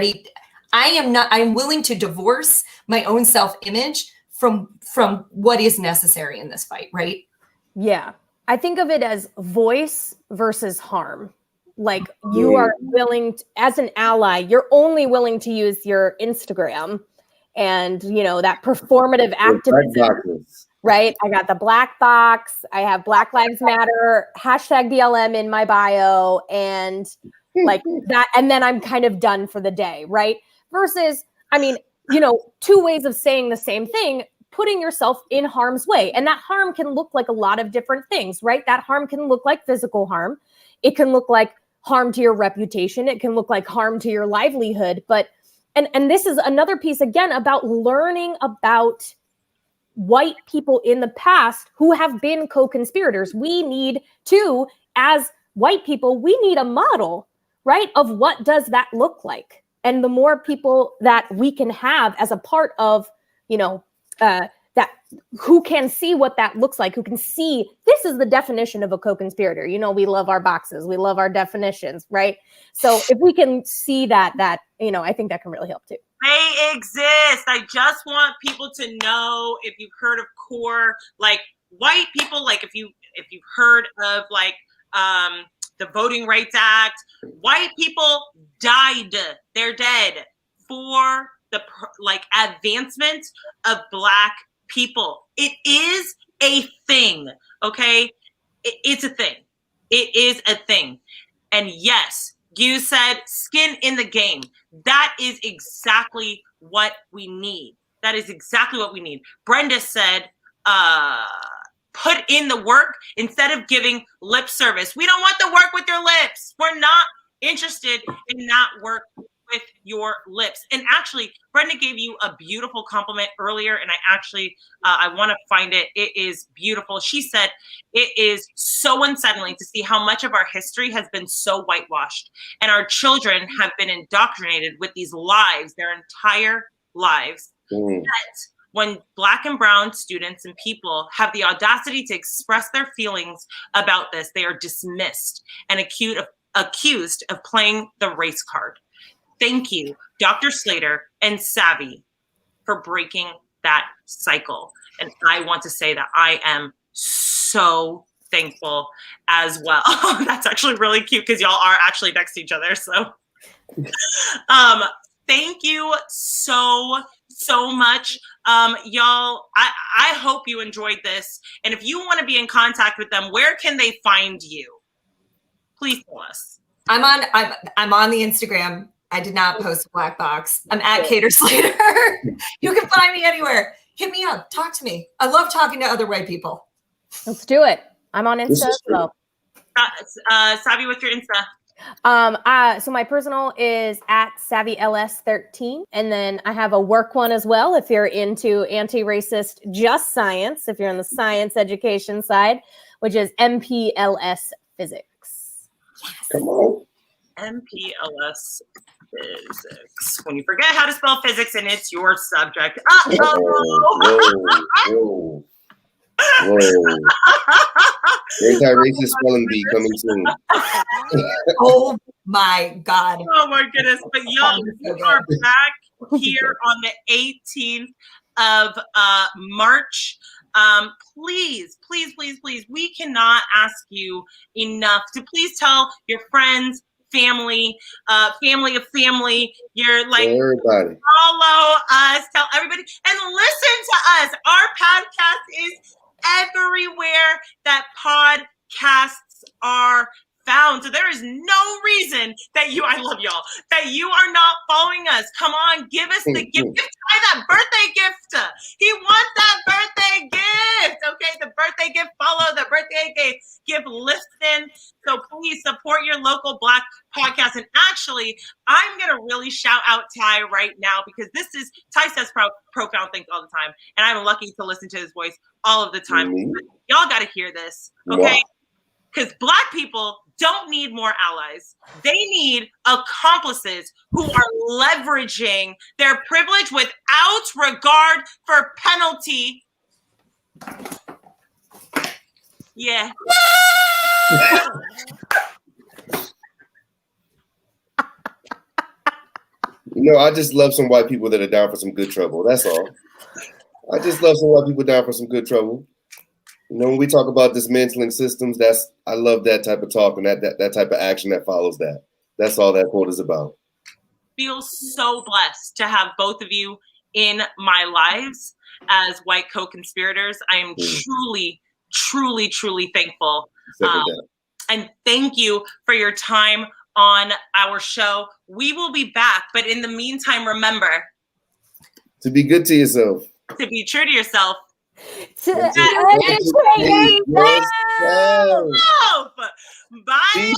willing to divorce my own self-image from what is necessary in this fight, right? Yeah. I think of it as voice versus harm. Like, you are willing to, as an ally, you're only willing to use your Instagram and, you know, that performative activism, right? I got the black box. I have Black Lives Matter, #BLM in my bio, and like that. And then I'm kind of done for the day, right? Versus, I mean, you know, two ways of saying the same thing, putting yourself in harm's way. And that harm can look like a lot of different things, right? That harm can look like physical harm. It can look like harm to your reputation. It can look like harm to your livelihood. But, and this is another piece, again, about learning about white people in the past who have been co-conspirators. We need to, as white people, we need a model, right, of what does that look like. And the more people that we can have as a part of, you know, that who can see what that looks like, who can see this is the definition of a co-conspirator. You know, we love our boxes, we love our definitions, right? So if we can see that, you know, I think that can really help too. They exist. I just want people to know, if you've heard of CORE, like white people, like if you've heard of like the Voting Rights Act, white people died. They're dead for the like advancement of Black people. It is a thing, okay? It's a thing. It is a thing. And yes, you said skin in the game. That is exactly what we need. That is exactly what we need. Brenda said, put in the work instead of giving lip service. We don't want the work with your lips. We're not interested in that work with your lips. And actually, Brenda gave you a beautiful compliment earlier, and I want to find it. It is beautiful. She said, it is so unsettling to see how much of our history has been so whitewashed, and our children have been indoctrinated with these lies their entire lives. Yet, when Black and brown students and people have the audacity to express their feelings about this, they are dismissed and accused of playing the race card. Thank you, Dr. Slater and Savvy, for breaking that cycle. And I want to say that I am so thankful as well. That's actually really cute because y'all are actually next to each other. So thank you so much. Y'all, I hope you enjoyed this. And if you want to be in contact with them, where can they find you? Please tell us. I'm on the Instagram. I did not post a black box. I'm at Kate Slater. You can find me anywhere. Hit me up. Talk to me. I love talking to other white people. Let's do it. I'm on Insta as well. Savvy, what's your Insta? So my personal is at SavvyLS13. And then I have a work one as well if you're into anti-racist just science, if you're on the science education side, which is MPLS Physics. Yes. Come on. MPLS Physics. When you forget how to spell physics and it's your subject. Whoa. Anti-racist spelling bee coming soon. Oh my God. Oh my goodness. But y'all, we are back here on the 18th of March. Please, we cannot ask you enough to please tell your friends, family, family of family, everybody. Follow us, tell everybody, and listen to us. Our podcast is everywhere that podcasts are found. So there is no reason that I love y'all, that you are not following us. Come on, give us the gift. Give Ty that birthday gift. He wants that birthday gift. Okay, the birthday gift, follow the birthday gift, listen. So please support your local Black podcast. And actually, I'm going to really shout out Ty right now because Ty says profound things all the time. And I'm lucky to listen to his voice all of the time. Y'all got to hear this, okay? Because Black people don't need more allies. They need accomplices who are leveraging their privilege without regard for penalty. Yeah. I just love some white people that are down for some good trouble. That's all. I just love some white people down for some good trouble. When we talk about dismantling systems, I love that type of talk and that type of action that follows that. That's all that quote is about. Feel so blessed to have both of you in my lives as white co-conspirators. I am truly thankful. And thank you for your time on our show. We will be back, but in the meantime, remember to be good to yourself, to be true to yourself, to educate yourself. Bye.